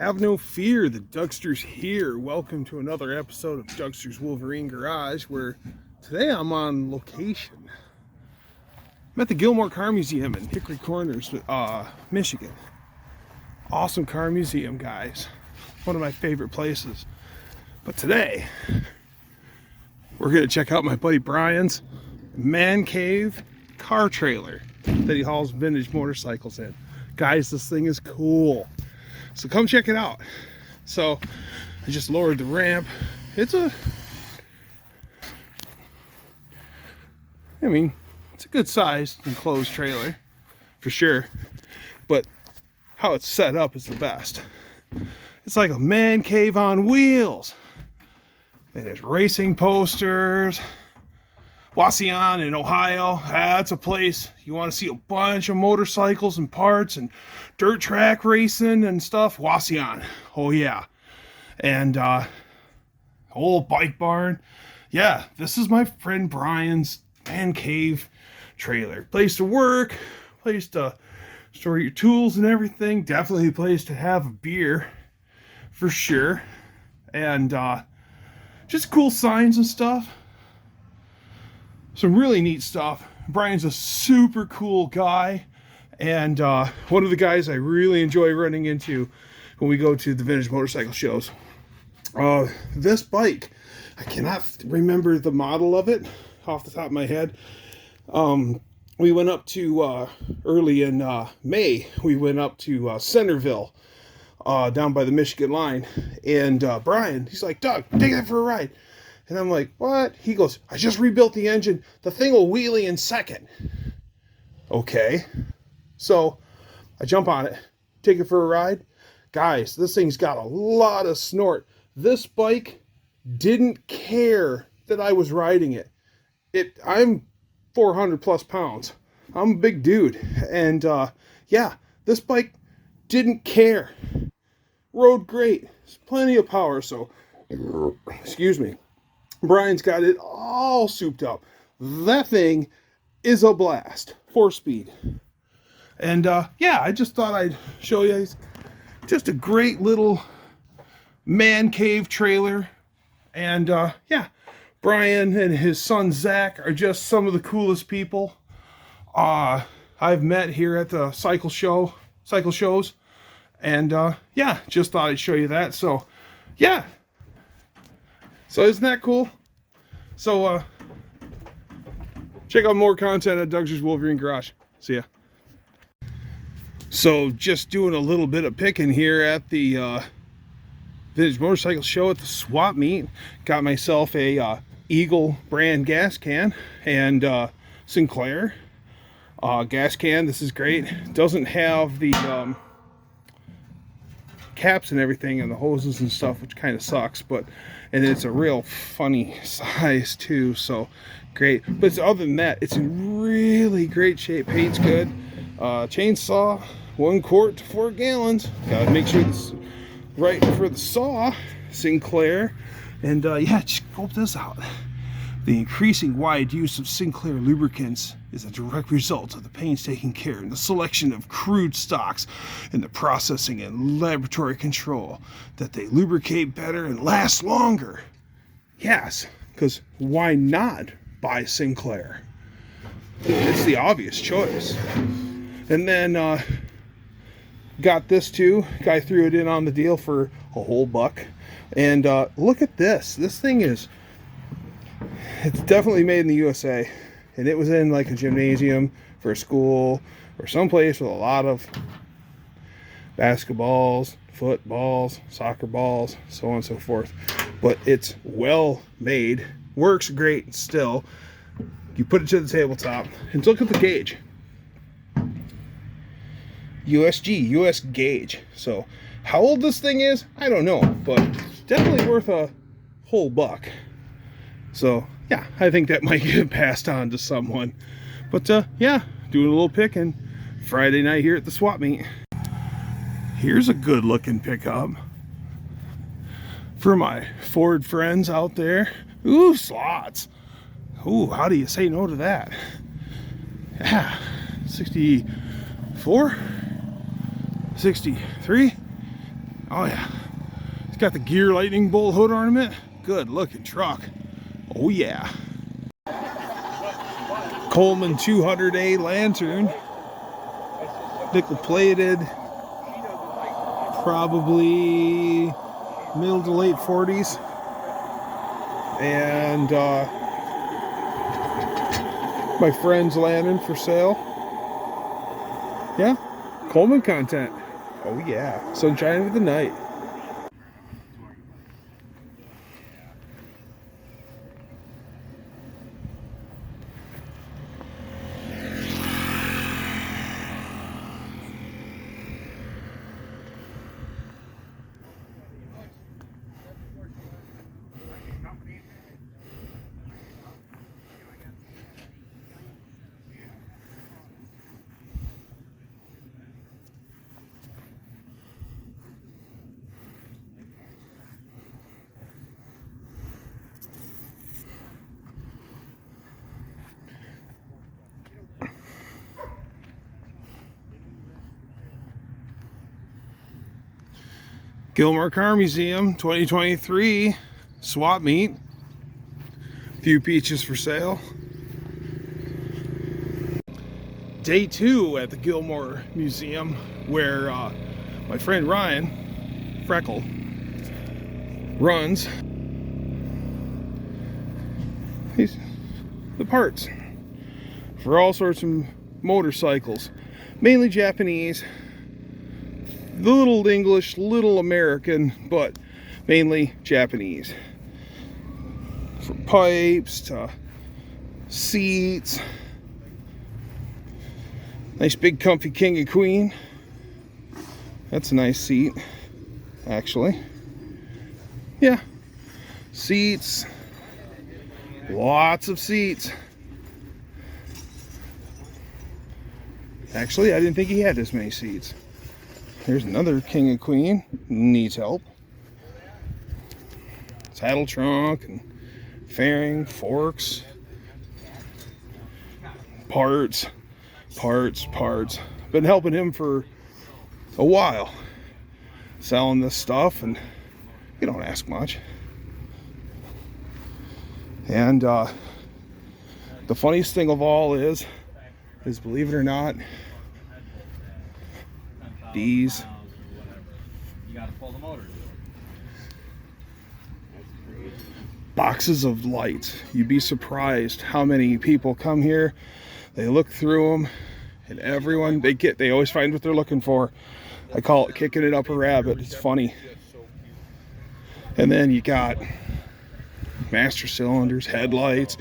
Have no fear, the Dougster's here. Welcome to another episode of Dougster's Wolverine Garage, where today I'm on location. I'm at the Gillmore Car Museum in Hickory Corners, Michigan. Awesome car museum, guys. One of my favorite places. But today, we're going to check out my buddy Brian's man cave car trailer that he hauls vintage motorcycles in. Guys, this thing is cool. So come check it out. So I just lowered the ramp. It's a good sized enclosed trailer for sure, but how it's set up is the best. It's like a man cave on wheels. And there's racing posters. Wauseon in Ohio, that's a place you want to see a bunch of motorcycles and parts and dirt track racing and stuff. Wauseon, oh yeah. And old bike barn. Yeah, this is my friend Brian's man cave trailer. Place to work, place to store your tools and everything. Definitely a place to have a beer for sure. And just cool signs and stuff. Some really neat stuff. Brian's a super cool guy, and one of the guys I really enjoy running into when we go to the vintage motorcycle shows. This bike, I cannot remember the model of it off the top of my head. We went up to, early in May, we went up to Centerville, down by the Michigan line, and Brian, he's like, "Doug, take it for a ride." And I'm like, "What?" He goes, "I just rebuilt the engine. The thing will wheelie in second." Okay. So I jump on it, take it for a ride. Guys, this thing's got a lot of snort. This bike didn't care that I was riding it. I'm 400 plus pounds. I'm a big dude. And yeah, this bike didn't care. Rode great. There's plenty of power. So, excuse me. Brian's got it all souped up. That thing is a blast. 4-speed. And yeah, I just thought I'd show you. It's just a great little man cave trailer. And yeah, Brian and his son Zach are just some of the coolest people I've met here at the cycle shows. And yeah, just thought I'd show you that. So yeah. So isn't that cool? So check out more content at Dougster's Wolverine Garage. See ya. So just doing a little bit of picking here at the vintage motorcycle show at the swap meet. Got myself a Eagle brand gas can and Sinclair gas can. This is great. Doesn't have the caps and everything and the hoses and stuff, which kind of sucks, and it's a real funny size too, so great. But other than that, it's in really great shape. Paint's good. Chainsaw, 1 quart to 4 gallons. Gotta make sure this is right for the saw. Sinclair. And yeah, scope this out. The increasing wide use of Sinclair lubricants is a direct result of the painstaking care in the selection of crude stocks and the processing and laboratory control that they lubricate better and last longer. Yes, because why not buy Sinclair? It's the obvious choice. And then got this too. Guy threw it in on the deal for a whole buck. And look at this. This thing is... It's definitely made in the USA, and it was in like a gymnasium for a school or someplace with a lot of basketballs, footballs, soccer balls, so on and so forth. But it's well made, works great still. You put it to the tabletop, and look at the gauge. USG, US gauge. So how old this thing is, I don't know, but definitely worth a whole buck. So yeah, I think that might get passed on to someone. But yeah, doing a little picking Friday night here at the swap meet. Here's a good looking pickup for my Ford friends out there. Ooh, slots. Ooh, how do you say no to that? Yeah, 64, 63. Oh yeah. It's got the gear lightning bolt hood ornament. Good looking truck. Oh yeah. Coleman 200A lantern. Nickel plated. Probably middle to late 40s. And my friend's lantern for sale. Yeah. Coleman content. Oh yeah. Sunshine of the night. Gillmore Car Museum 2023 swap meet. Few peaches for sale. Day 2 at the Gillmore Museum, where my friend Ryan Freckle runs the parts for all sorts of motorcycles, mainly Japanese, little English, little American, but mainly Japanese. From pipes to seats. Nice big comfy king and queen. That's a nice seat, actually. Yeah. Seats. Lots of seats. Actually, I didn't think he had this many seats. Here's another king and queen. Needs help. Saddle trunk and fairing, forks, parts. Been helping him for a while, selling this stuff, and you don't ask much. And the funniest thing of all is believe it or not, these boxes of lights. You'd be surprised how many people come here. They look through them, and everyone they always find what they're looking for. I call it kicking it up a rabbit. It's funny. And then you got master cylinders, headlights.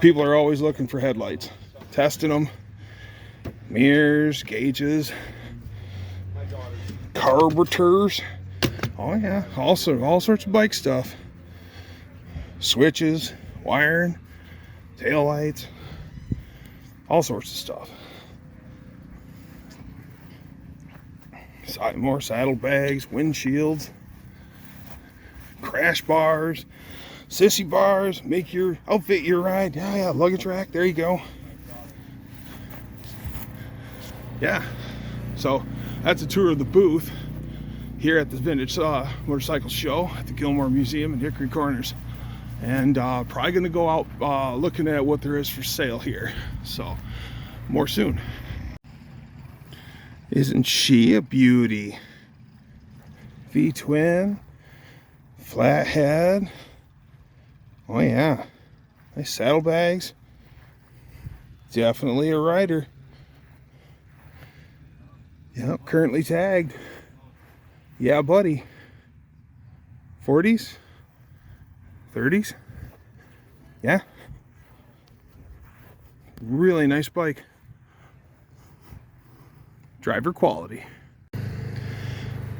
People are always looking for headlights, testing them. Mirrors, gauges, carburetors. Oh yeah, also all sorts of bike stuff. Switches, wiring, tail lights, all sorts of stuff. More saddlebags, windshields, crash bars, sissy bars, outfit your ride. Yeah, luggage rack, there you go. Yeah, so that's a tour of the booth here at the Vintage Motorcycle Show at the Gillmore Museum in Hickory Corners. And probably gonna go out looking at what there is for sale here. So more soon. Isn't she a beauty? V-twin, flathead. Oh yeah, nice saddlebags. Definitely a rider. Yep, currently tagged. Yeah, buddy. 40s? 30s? Yeah. Really nice bike. Driver quality.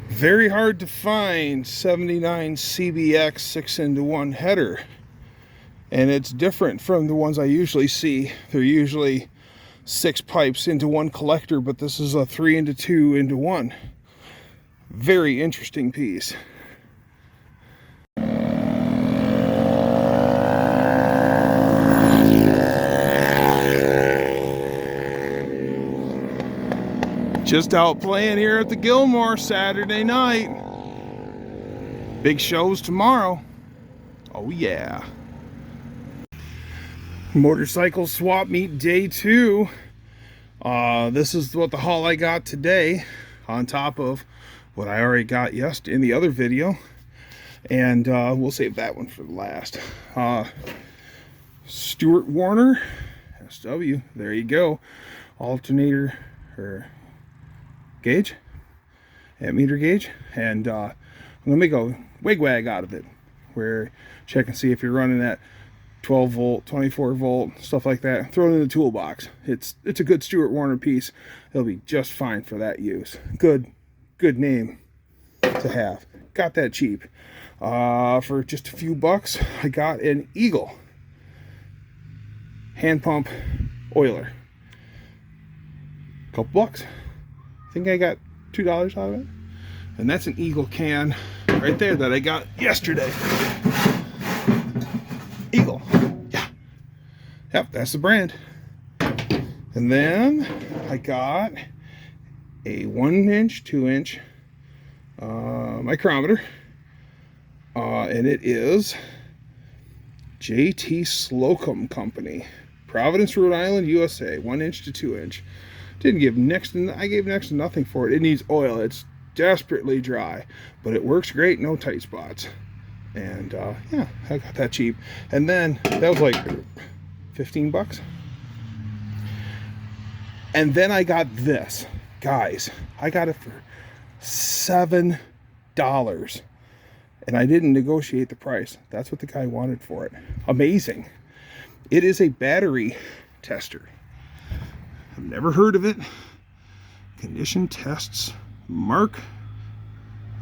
Very hard to find 79 CBX 6-into-1 header. And it's different from the ones I usually see. They're usually 6 pipes into one collector, but this is a 3-into-2 into 1. Very interesting piece. Just out playing here at the Gillmore Saturday night. Big shows tomorrow. Oh yeah. Motorcycle swap meet day 2. This is what the haul I got today, on top of what I already got yesterday in the other video. And we'll save that one for the last. Stuart Warner SW, there you go. Alternator or gauge, ammeter gauge, and I'm gonna make a wig-wag out of it, where check and see if you're running at 12 volt, 24 volt, stuff like that. Throw it in the toolbox. It's a good Stuart Warner piece. It'll be just fine for that use. Good name to have. Got that cheap. For just a few bucks, I got an Eagle hand pump oiler. Couple bucks. I think I got $2 out of it. And that's an Eagle can right there that I got yesterday. Eagle. Yeah. Yep, that's the brand. And then I got a 1-inch, 2-inch micrometer. And it is JT Slocum Company, Providence, Rhode Island, USA. 1-inch to 2-inch. Didn't give I gave next to nothing for it. It needs oil. It's desperately dry, but it works great. No tight spots. And yeah, I got that cheap. And then that was like 15 bucks. And then I got this, guys. I got it for $7, and I didn't negotiate the price. That's what the guy wanted for it. Amazing. It is a battery tester. I've never heard of it. Condition tests Mark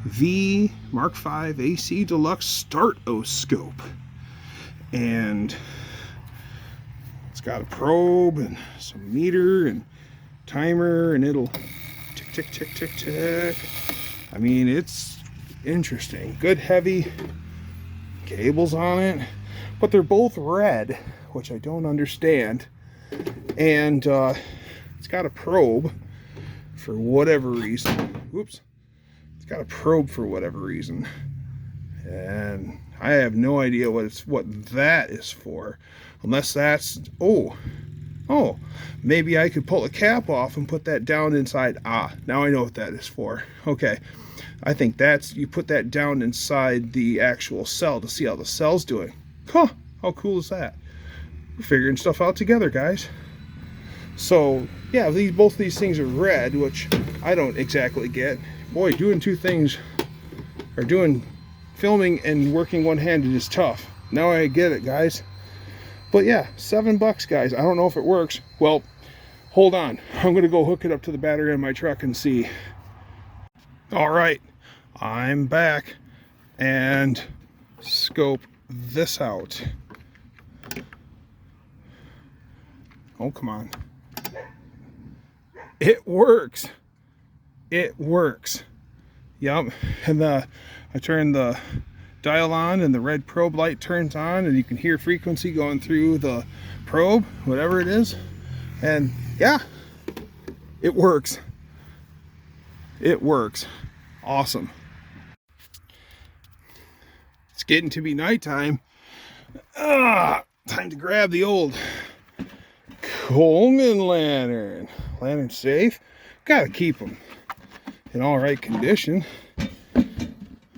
V Mark V AC Deluxe Startoscope, and it's got a probe and some meter and timer, and it'll tick tick tick tick tick. I mean, it's interesting. Good heavy cables on it, but they're both red, which I don't understand. And it's got a probe for whatever reason. Whoops. It's got a probe for whatever reason, and I have no idea what that is for, unless that's oh, maybe I could pull the cap off and put that down inside. Now I know what that is for. Okay, I think that's, you put that down inside the actual cell to see how the cell's doing. Huh, how cool is that? We're figuring stuff out together, guys. So yeah, both of these things are red, which I don't exactly get. Boy, doing two things, or doing filming and working one-handed, is tough. Now I get it, guys. But yeah, $7, guys. I don't know if it works. Well, hold on. I'm gonna go hook it up to the battery in my truck and see. All right, I'm back, and scope this out. Oh, come on. It works. It works. Yep. And I turn the dial on, and the red probe light turns on, and you can hear frequency going through the probe, whatever it is. And yeah, it works. It works. Awesome. It's getting to be nighttime. Time to grab the old Coleman lantern. Lantern safe. Gotta keep them in all right condition.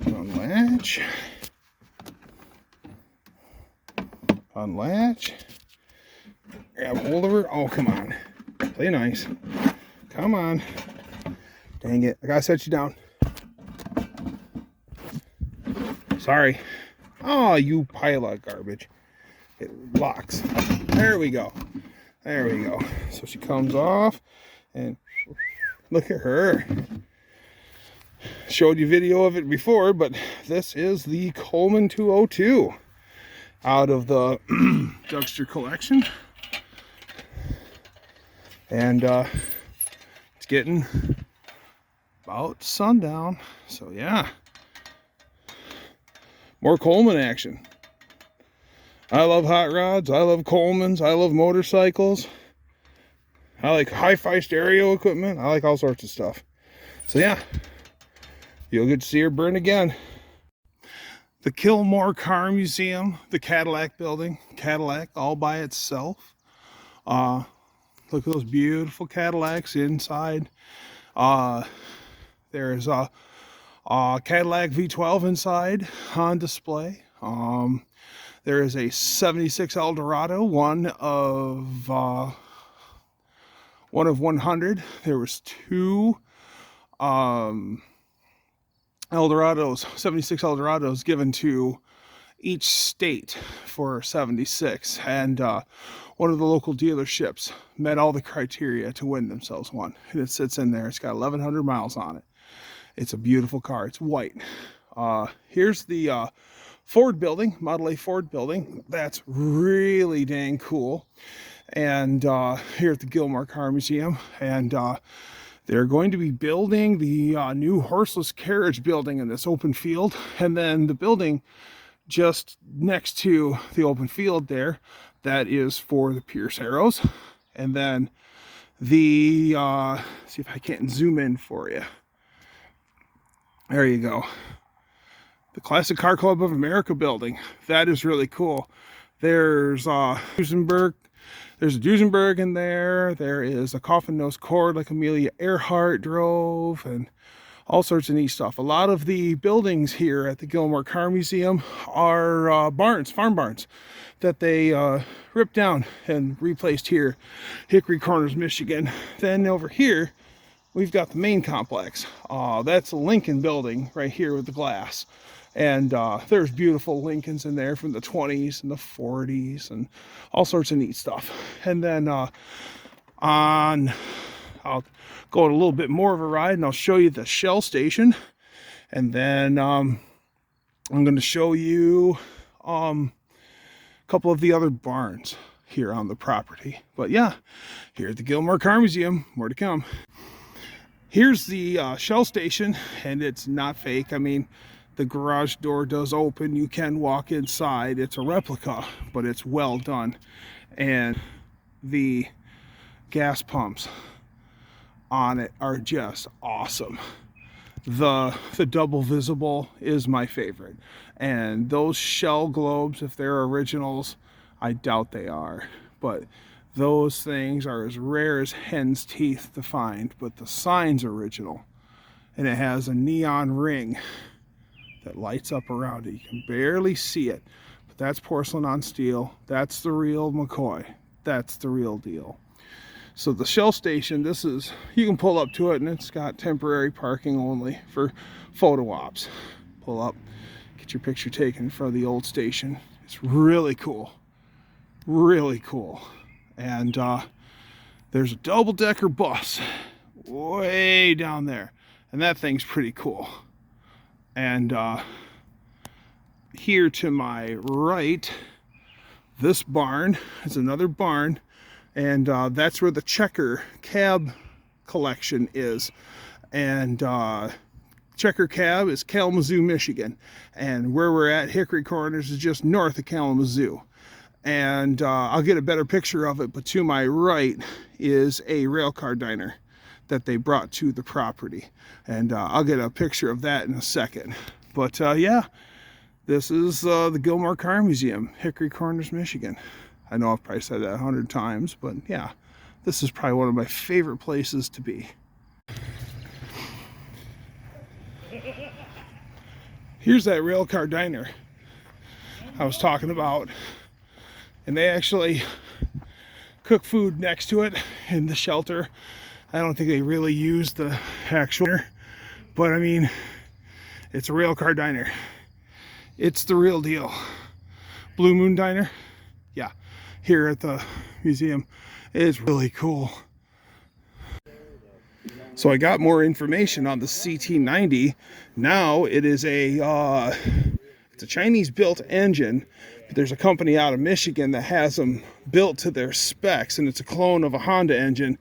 Unlatch. Unlatch. Grab hold of her. Oh, come on. Play nice. Come on. Dang it. I gotta set you down. Sorry. Oh, you pile of garbage. It locks. There we go. There we go. So she comes off, and look at her. Showed you video of it before, but this is the Coleman 202 out of the Jugster collection. And it's getting about sundown. So yeah, more Coleman action. I love hot rods. I love Colemans. I love motorcycles. I like hi-fi stereo equipment. I like all sorts of stuff. So yeah, you'll get to see her burn again. The Gillmore Car Museum, the Cadillac building, Cadillac all by itself. Look at those beautiful Cadillacs inside. There's a Cadillac V12 inside on display. There is a 76 Eldorado, one of 100. There was two Eldorados, 76 Eldorados given to each state for 76, and one of the local dealerships met all the criteria to win themselves one, and it sits in there. It's got 1,100 miles on it. It's a beautiful car. It's white. Here's the Ford building, Model A Ford building. That's really dang cool. And here at the Gillmore Car Museum, and they're going to be building the new horseless carriage building in this open field, and then the building just next to the open field there, that is for the Pierce Arrows. And then the see if I can't zoom in for you. There you go. The Classic Car Club of America building. That is really cool. There's Duesenberg. There's a Duesenberg in there. There is a coffin nose Cord like Amelia Earhart drove, and all sorts of neat stuff. A lot of the buildings here at the Gillmore Car Museum are barns, farm barns, that they ripped down and replaced here, Hickory Corners, Michigan. Then over here, we've got the main complex. That's a Lincoln building right here with the glass. And there's beautiful Lincolns in there from the 20s and the 40s and all sorts of neat stuff. And then I'll go on a little bit more of a ride, and I'll show you the Shell station. And then I'm going to show you a couple of the other barns here on the property. But yeah, here at the Gillmore Car Museum, more to come. Here's the Shell station, and it's not fake. I mean, the garage door does open. You can walk inside. It's a replica, but it's well done. And the gas pumps on it are just awesome. The double visible is my favorite. And those Shell globes, if they're originals, I doubt they are. But those things are as rare as hen's teeth to find. But the sign's original. And it has a neon ring that lights up around it. You can barely see it, but that's porcelain on steel. That's the real McCoy. That's the real deal. So the Shell station, this is, you can pull up to it, and it's got temporary parking only for photo ops. Pull up, get your picture taken in front of the old station. It's really cool. Really cool. And there's a double-decker bus way down there, and that thing's pretty cool. And here to my right, this barn is another barn, and that's where the Checker cab collection is. And Checker cab is Kalamazoo, Michigan, and where we're at, Hickory Corners, is just north of Kalamazoo. And I'll get a better picture of it, but to my right is a railcar diner that they brought to the property, and I'll get a picture of that in a second. But yeah, this is the Gillmore Car Museum, Hickory Corners, Michigan. I know I've probably said that 100 times, but yeah, this is probably one of my favorite places to be. Here's that railcar diner I was talking about, and they actually cook food next to it in the shelter. I don't think they really use the actual, but I mean, it's a railcar diner. It's the real deal. Blue Moon Diner, yeah, here at the museum. It's really cool. So I got more information on the CT90. Now it is it's a Chinese-built engine. There's a company out of Michigan that has them built to their specs, and it's a clone of a Honda engine,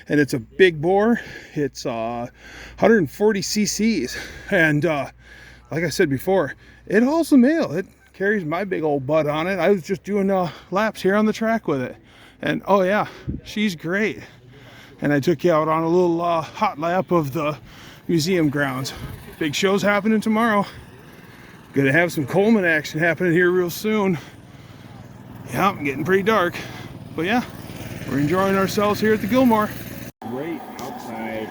and it's a big bore. It's 140 cc's, and like I said before, it hauls the mail. It carries my big old butt on it. I was just doing laps here on the track with it, and oh yeah, she's great. And I took you out on a little hot lap of the museum grounds. Big show's happening tomorrow. Gonna have some Coleman action happening here real soon. Yeah, I'm getting pretty dark. But yeah, we're enjoying ourselves here at the Gillmore. Great outside.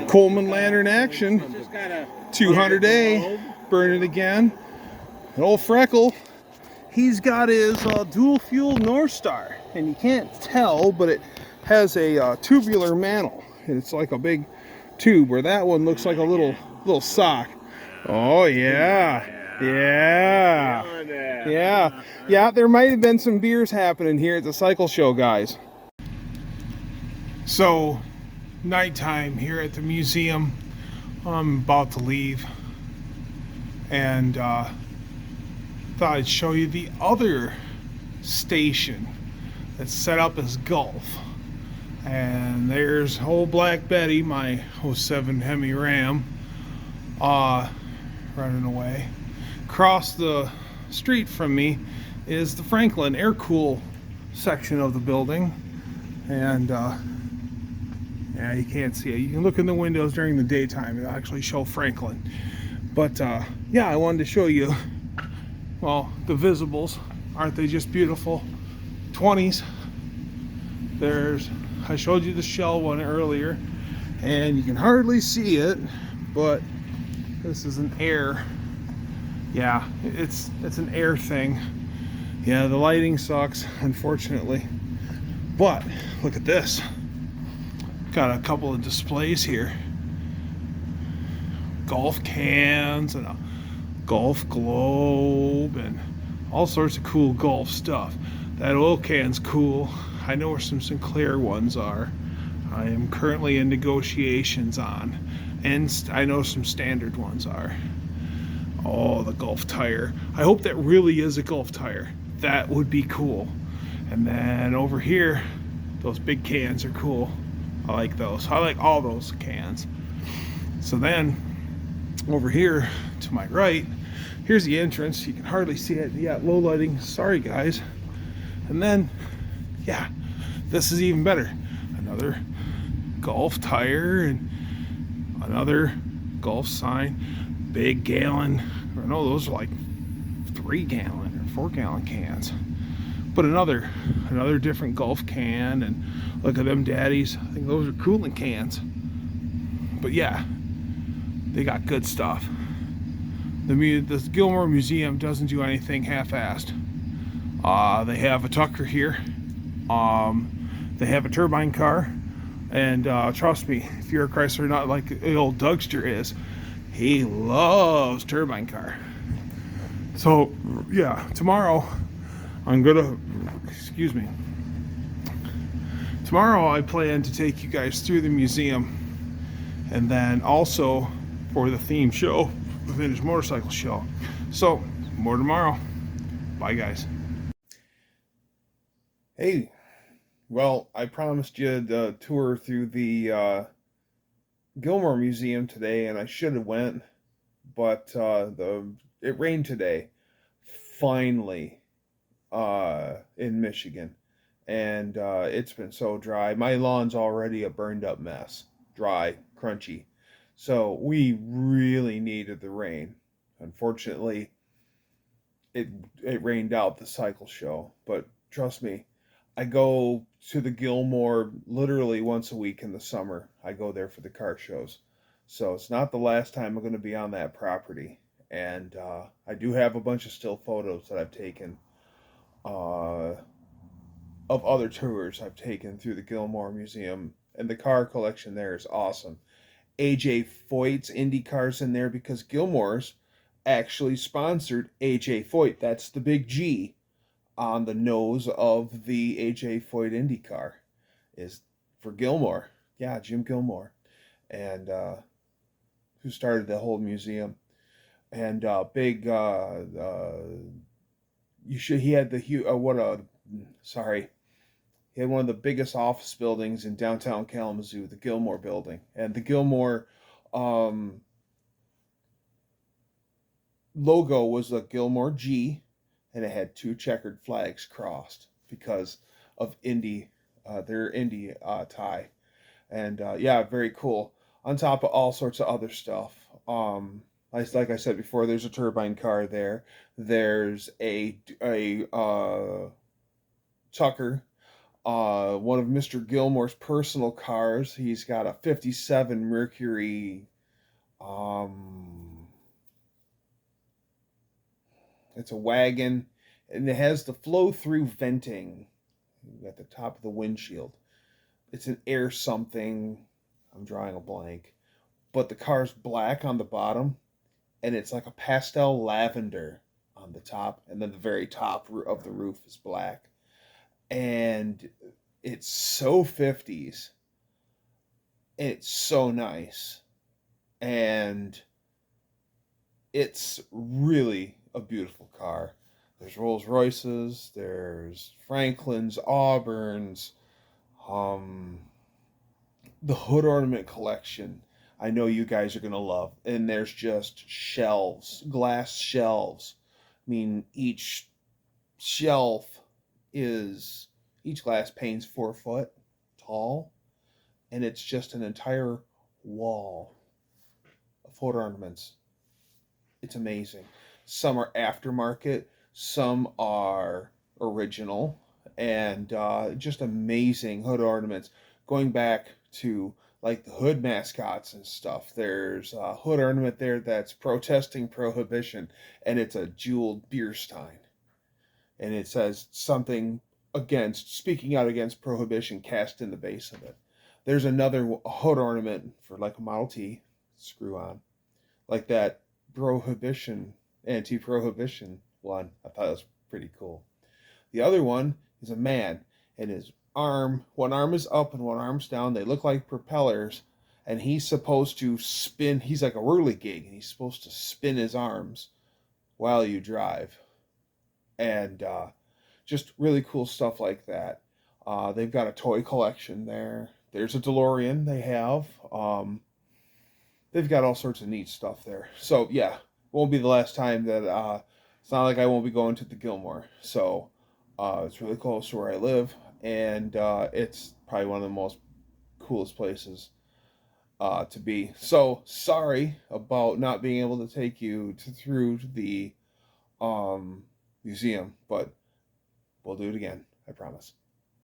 Coleman lantern action. 200A, burning again. An old Freckle. He's got his dual fuel North Star, and you can't tell, but it has a tubular mantle. It's like a big tube, where that one looks like a little sock. Oh yeah, yeah. There might have been some beers happening here at the cycle show, guys. So, nighttime here at the museum. I'm about to leave, and thought I'd show you the other station that's set up as golf. And there's old Black Betty, my '07 Hemi Ram, running away. Across the street from me is the Franklin air cool section of the building, and yeah, you can't see it. You can look in the windows during the daytime and actually show Franklin. But yeah, I wanted to show you, well, the visibles. Aren't they just beautiful? 20s. I showed you the shell one earlier, and you can hardly see it, but this is an air. Yeah, it's an air thing. Yeah, the lighting sucks, unfortunately. But look at this. Got a couple of displays here. Golf cans and a golf globe and all sorts of cool golf stuff. That oil can's cool. I know where some Sinclair ones are. I am currently in negotiations on, and I know some standard ones are. Oh, the golf tire. I hope that really is a golf tire. That would be cool. And then over here, those big cans are cool. I like those. I like all those cans. So then, over here to my right, here's the entrance. You can hardly see it. Yeah, low lighting. Sorry, guys. And then, yeah, this is even better. Another golf tire and another golf sign. Big gallon. I know those are like 3-gallon or 4-gallon cans. But another different golf can, and look at them daddies. I think those are coolant cans. But yeah, they got good stuff. The Gillmore Museum doesn't do anything half-assed. They have a Tucker here. They have a turbine car, and trust me, if you're a Chrysler nut like the old Dougster is, he loves turbine car. So yeah, tomorrow tomorrow I plan to take you guys through the museum, and then also for the theme show, the vintage motorcycle show. So more tomorrow. Bye, guys. Hey, well, I promised you the tour through the Gillmore Museum today, and I should have went, but it rained today, finally, in Michigan, and it's been so dry. My lawn's already a burned up mess, dry, crunchy. So we really needed the rain. Unfortunately, it rained out the cycle show, but trust me, I go to the Gillmore literally once a week in the summer. I go there for the car shows. So it's not the last time I'm going to be on that property. And I do have a bunch of still photos that I've taken of other tours I've taken through the Gillmore Museum. And the car collection there is awesome. AJ Foyt's Indy cars in there, because Gillmore's actually sponsored AJ Foyt. That's the big G on the nose of the AJ Foyt Indy car, is for Gillmore. Yeah, Jim Gillmore, and who started the whole museum. And he had he had one of the biggest office buildings in downtown Kalamazoo, the Gillmore building. And the Gillmore logo was a Gillmore G, and it had 2 checkered flags crossed because of Indy, their Indy tie. And yeah, very cool. On top of all sorts of other stuff, like I said before, there's a turbine car there. There's a Tucker, one of Mr. Gillmore's personal cars. He's got a '57 Mercury. Um, it's a wagon, and it has the flow-through venting at the top of the windshield. It's an air something. I'm drawing a blank, but the car's black on the bottom, and it's like a pastel lavender on the top, and then the very top of the roof is black, and it's so 50s. It's so nice, and it's really a beautiful car. There's Rolls Royces, there's Franklins, Auburns, um, the hood ornament collection. I know you guys are gonna love, and there's just shelves, glass shelves. I mean, shelf is each glass pane's 4 foot tall, and it's just an entire wall of hood ornaments. It's amazing. Some are aftermarket, some are original, and just amazing hood ornaments. Going back to like the hood mascots and stuff, there's a hood ornament there that's protesting prohibition, and it's a jeweled beer stein, and it says something against, speaking out against prohibition, cast in the base of it. There's another hood ornament for like a Model T, screw on, like that prohibition, anti-prohibition one. I thought it was pretty cool. The other one is a man, and his one arm is up and one arm's down. They look like propellers, and he's supposed to spin. He's like a whirligig, and he's supposed to spin his arms while you drive. And just really cool stuff like that. They've got a toy collection there. There's a DeLorean they have. They've got all sorts of neat stuff there. So yeah, won't be the last time that it's not like I won't be going to the Gillmore. So it's really close to where I live, and it's probably one of the most coolest places to be. So sorry about not being able to take you through the museum, but we'll do it again. I promise.